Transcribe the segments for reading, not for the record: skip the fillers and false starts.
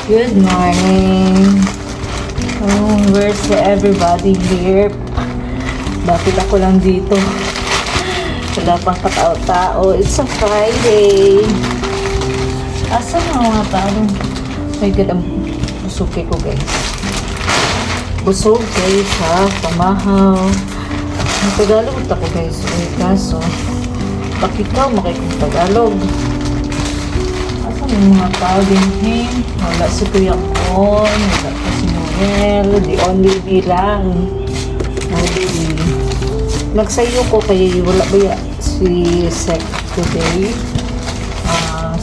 Good morning. Oh, where's everybody here? Bakit ako lang dito? Wala pang katao-tao. It's a Friday. Asan ang mga tao? My God, ang busuki ko guys. Busog guys ha, pamahaw. Ang Tagalog ako guys. Ay, kaso, bakit ikaw makikong Tagalog? Asan ang mga tao din eh? Wala si Kuya Kon, wala pa si Noel, the only me lang. Nagsayo ko kaya wala ba si Sek today?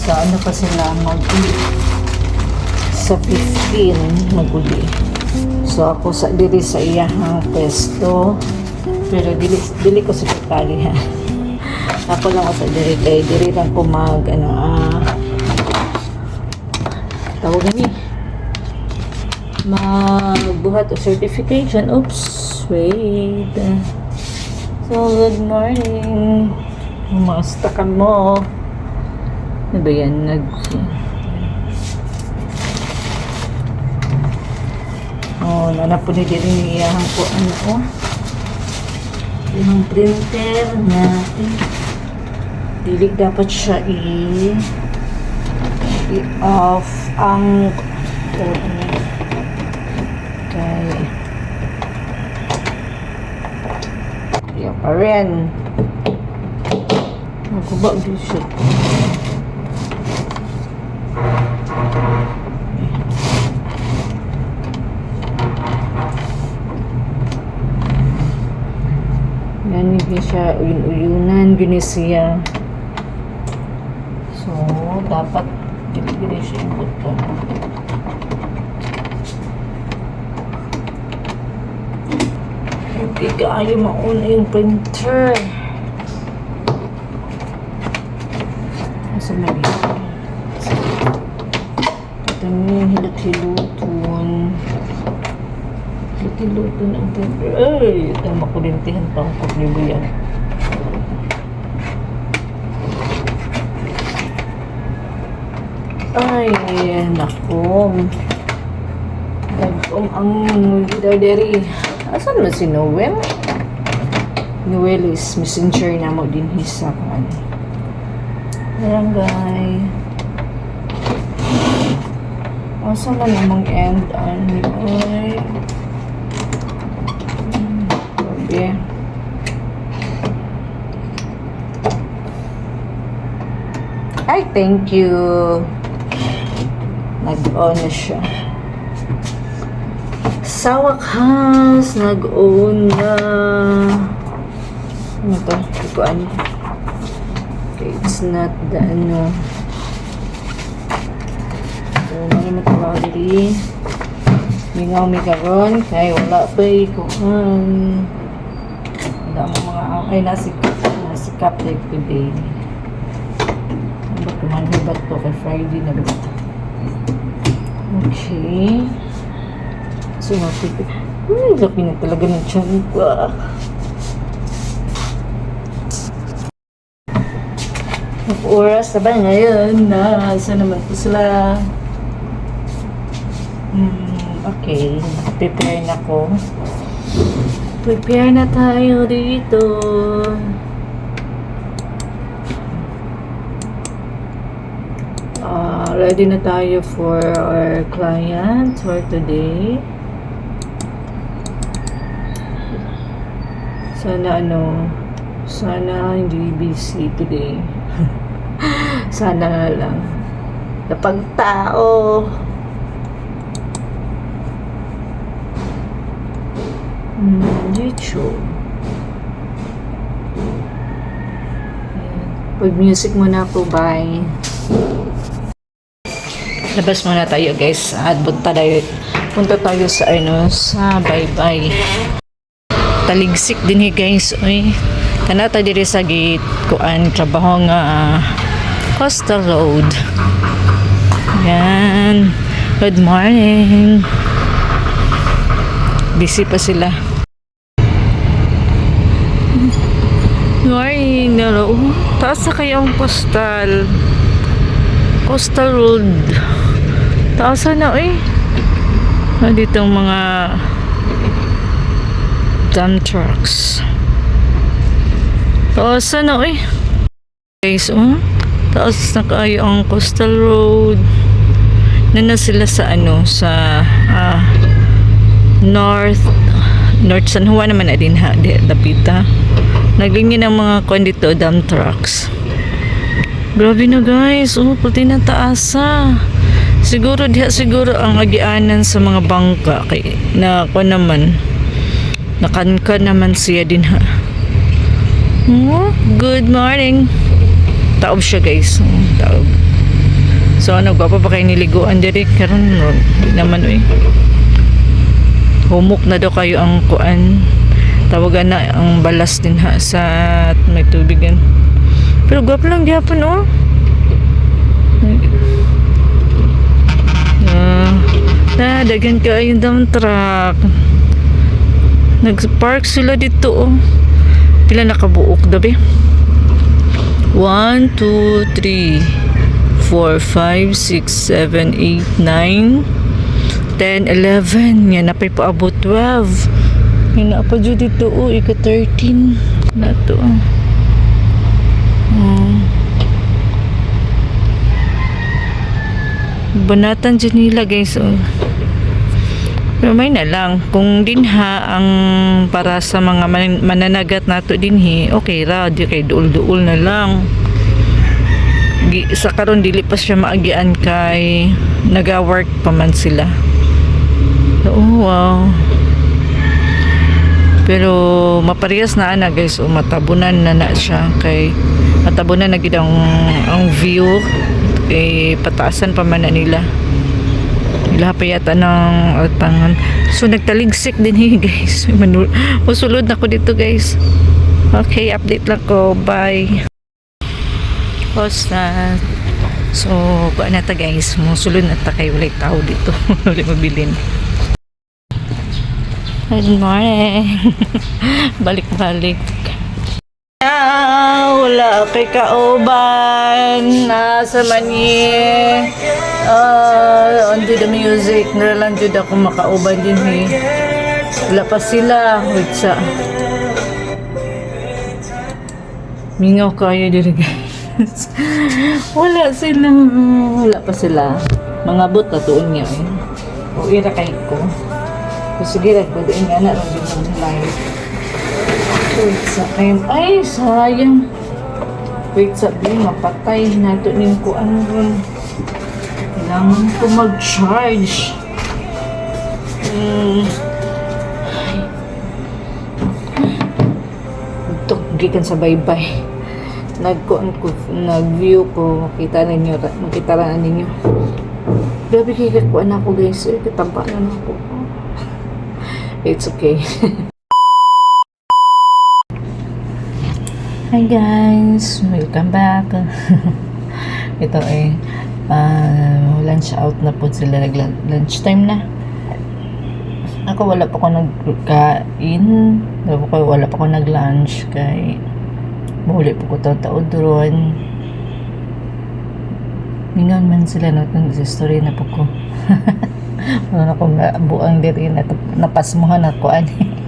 Sa ano pa sila mag-uli? Sa 15 mag-uli. So ako sa dili sa iyahang pwesto. Pero dili ko sa Kitali ha. Ako lang ako sa dili lang ko mag tawag gani magbuhat o certification. Oops, wait. So, good morning. Umasta ka mo. Ano ba yan? Nanap po nila rin iyahan po. Yung printer natin. Dili dapat siya i-off ang okay. Yan pa rin. Magubag din siya. Yan hindi siya uyun-uyunan. Gini siya. So, dapat gini siya yung buto. Hindi kaayo mauna yung printer. Nasa mali. Ito yung hilot-hiluton. Hilot-hiluton ang printer. Ay! Ito ang makulintihan pa ang kublibo yan. Ay, naku. Nagkom ang didari. Asan mo si Noel? Noel is messenger na mo din hisa kan. Barangay. Asan na namang end? Ay. Okay. Ay, thank you. Nag-on na siya. Sa wakas, nag-on na. Ano to? Ikuan. Okay, it's not the ano. So, may matawali. Mingaw mi karon kay wala pa ikuan. Wala mo mga ay nasikap like today. Ano kumanhibat to kay Friday na ba? Okay. So, lapi na talaga ng tiyan ko. Oras na ba ngayon? Saan naman po sila? Okay. Prepare na ko. Prepare na tayo dito. Ready na tayo for our client for today. Sana hindi busy today. Sana lang napag tao. YouTube. Pag music muna po, bye. Labas muna tayo guys at punta tayo sa sa bye-bye. Taligsik din guys. Oy. Kanata diri sa gate kuan trabaho nga Coastal Road. Yan. Good morning. Busy pa sila. Morning. Taas na kayong Coastal Road. Taasan na eh. Dito ang mga dump trucks. Taasan na eh. Guys, taas na kayo ang coastal road. Na sila sa sa North San Juan naman na din ha, dapita. Naglinya ng mga dito, dump trucks. Grabe na guys, puti na taasa. Siguro siguro ang agianan sa mga bangka kay na naman. Nakanka naman siya din ha. Good morning. Taob siya guys. Taob. So gwapa pa kayo niliguan diri karon naman humok na daw kayo ang kuan. Tawagan na ang balas din ha sa may tubigan. Pero gwapo lang gyapon dagan ka yung dump truck. Nag-park sila dito Pila nakabuok dabi? 1, 2, 3 4, 5, 6, 7, 8, 9 10, 11 yan na pa'y paabot 12 yan na pa dyan dito ika 13 na to banatan dyan nila guys pero may na lang kung dinha ang para sa mga mananagat nato dinhi okay ra di kay duol-duol na lang sa karon dili pa siya maagian kay naga-work pa man sila. Wow. Pero maparehas na ana guys, matabunan na siya kay matabunan na gid ang view kay pataasan pa man na nila. Nila pa yata ng altangan. So nagtaligsik din guys. Musulod na ko dito guys. Okay, update lang ko. Bye. Na. So, kuha na ta guys. Musulod na ta kay walay tao dito. Walay mabilin. Good morning. Balik-balik. Wala kay kauban. Nasa mani. On to the music. Nalang jud ako makauban din Wala pa sila. Wait sa. Mingaw kayo diri guys. Wala pa sila mga bot na tuon niya o ira kay ko sige nagpadain nga na lang din ng live wait sa ay sayang wait sabi mapatay nato ning ko kailangan ko mag-charge ito gikan sa bye-bye nag-view ko makita na ninyo grabe kayo kakuan ako guys kataba na ako it's okay. Hi guys, welcome back. Ito lunch out na po sila, lunch time na. Ako wala pa ako nagkain, wala pa ako nag-lunch kay mahuli po ko taon doon. Mingan man sila natin sa story na po ko. Wala na akong buang diri na napasmuhan ako ani.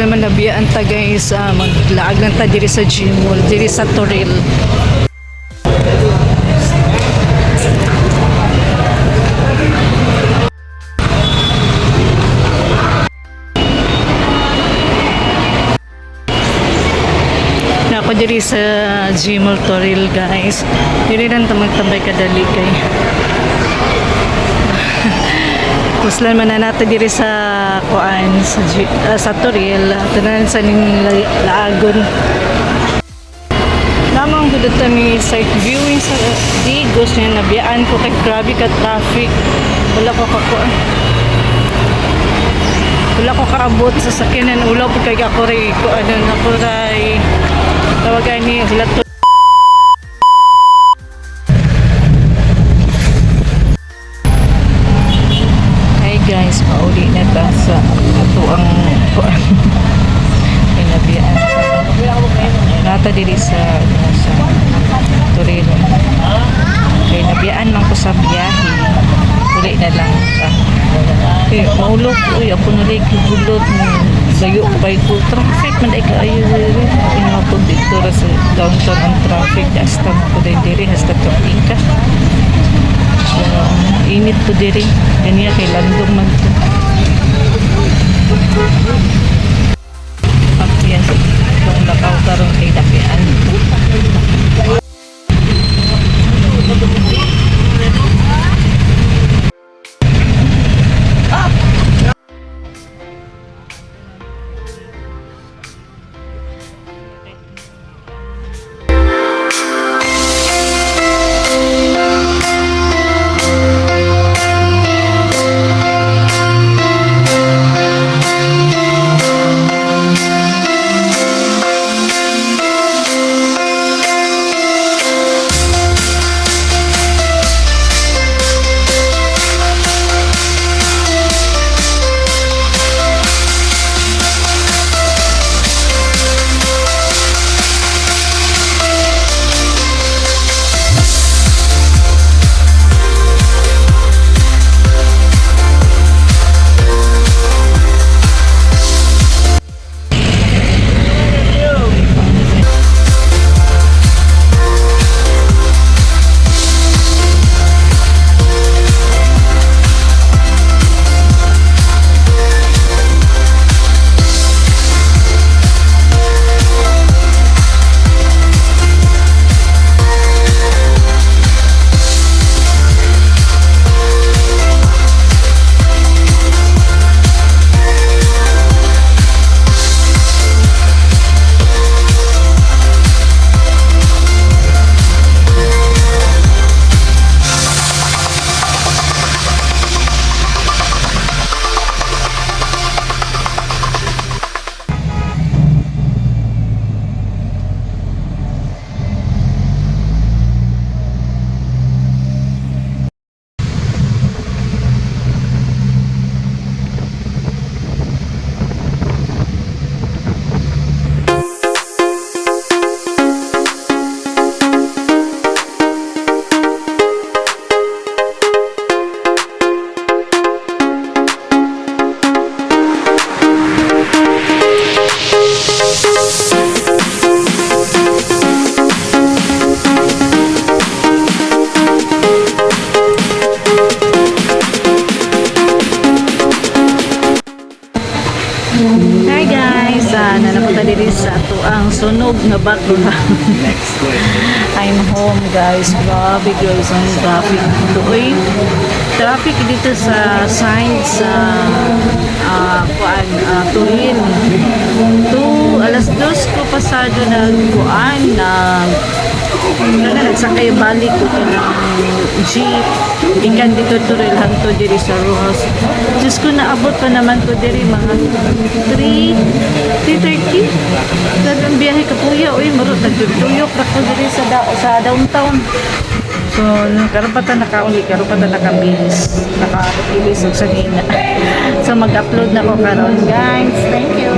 Sila man nabiyaan ta guys, maglaag lang ta diri sa Gmall, diri sa Toril. Na ako diri sa Gmall Toril guys. Diri lang ta magtambay kadali kay. Puslan man na natin diri sa kuan sa Toril, tanan sa ning laagon. Lamang gud mi site viewing sa Digos niya nabiyaan ko kay grabe ka traffic. Wala ko kakuan. Wala ko kaabot sa sakyanan, ulaw po kay ako rin ko ano na ko ray tawagan ni sila to. Guys, mauli na ta sa ato ang pinabiyaan nata diri sa Toril. Kaya nabiyaan man ko sa biyahe, uli na lang ka. Kaya maulog, uy, ako nalay kibulot mo. Layo pa ito. Traffic, man ay kaayo. Pinapag dito sa downtown ang traffic. Hasta mo ko din diri, hasta kapingka. Init po diri kaniya kay landong man to yan itong lakaw karon kay dapian Hi guys, nanapunta diri sa ato ang sunog na background. I'm home guys. Grabe guys ang traffic doon. Traffic dito sa sign sa Turin. Alas 2 ko pasado na kuan na nagsakay balik ko ng jeep ikan dito Toril hangto diri sa Rojas. Diyos ko naabot pa naman ko diri mga 3:30 ang biyahe ka puya uy marot nagtuyok ra ko diri sa downtown. So karapatan nakauli karapatan nakabilis og sa gina. So mag-upload na ko karon guys. Thank you.